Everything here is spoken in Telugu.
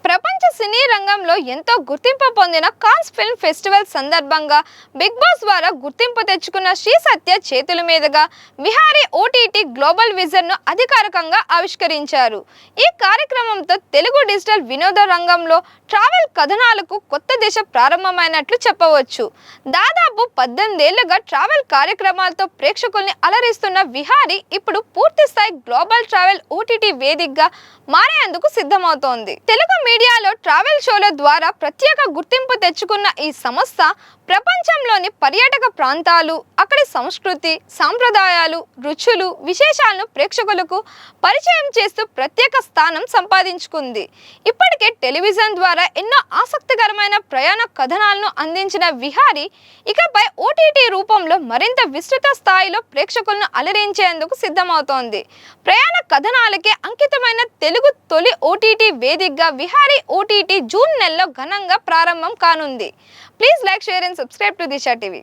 ప్రపంచ సినీ రంగంలో ఎంతో గుర్తింపు పొందిన కాన్స్ ఫిల్మ్ ఫెస్టివల్ సందర్భంగా బిగ్ బాస్ ద్వారా గుర్తింపు తెచ్చుకున్న శ్రీ సత్య చేతుల మీదుగా విహారీ ఓటీటీ గ్లోబల్ విజన్ ను అధికారికంగా ఆవిష్కరించారు. ఈ కార్యక్రమంతో తెలుగు డిజిటల్ వినోద రంగంలో ట్రావెల్ కథనాలకు కొత్త దిశ ప్రారంభమైనట్లు చెప్పవచ్చు. దాదాపు 18 ఏళ్లుగా ట్రావెల్ కార్యక్రమాలతో ప్రేక్షకుల్ని అలరిస్తున్న విహారీ ఇప్పుడు పూర్తి స్థాయి గ్లోబల్ ట్రావెల్ ఓటీటీ వేదికగా మారేందుకు సిద్ధమవుతోంది. తెలుగు మీడియాలో ట్రావెల్ షోల ద్వారా ప్రత్యేక గుర్తింపు తెచ్చుకున్న ఈ సంస్థ ప్రపంచంలోని పర్యాటక ప్రాంతాలు, అక్కడి సంస్కృతి, సాంప్రదాయాలు, రుచులు, విశేషాలను ప్రేక్షకులకు పరిచయం చేస్తూ ప్రత్యేక స్థానం సంపాదించుకుంది. ఇప్పటికే టెలివిజన్ ద్వారా ఎన్నో ఆసక్తికరమైన ప్రయాణ కథనాలను అందించిన విహారీ ఇకపై ఓటీటీ రూపంలో మరింత విస్తృత స్థాయిలో ప్రేక్షకులను అలరించేందుకు సిద్ధమవుతోంది. ప్రయాణ కథనాలకే అంకితమైన తెలుగు తొలి ఓటీటీ వేదికగా విహారీ ఓటీటీ జూన్ నెలలో ఘనంగా ప్రారంభం కానుంది. Please like, share and subscribe to Disha TV.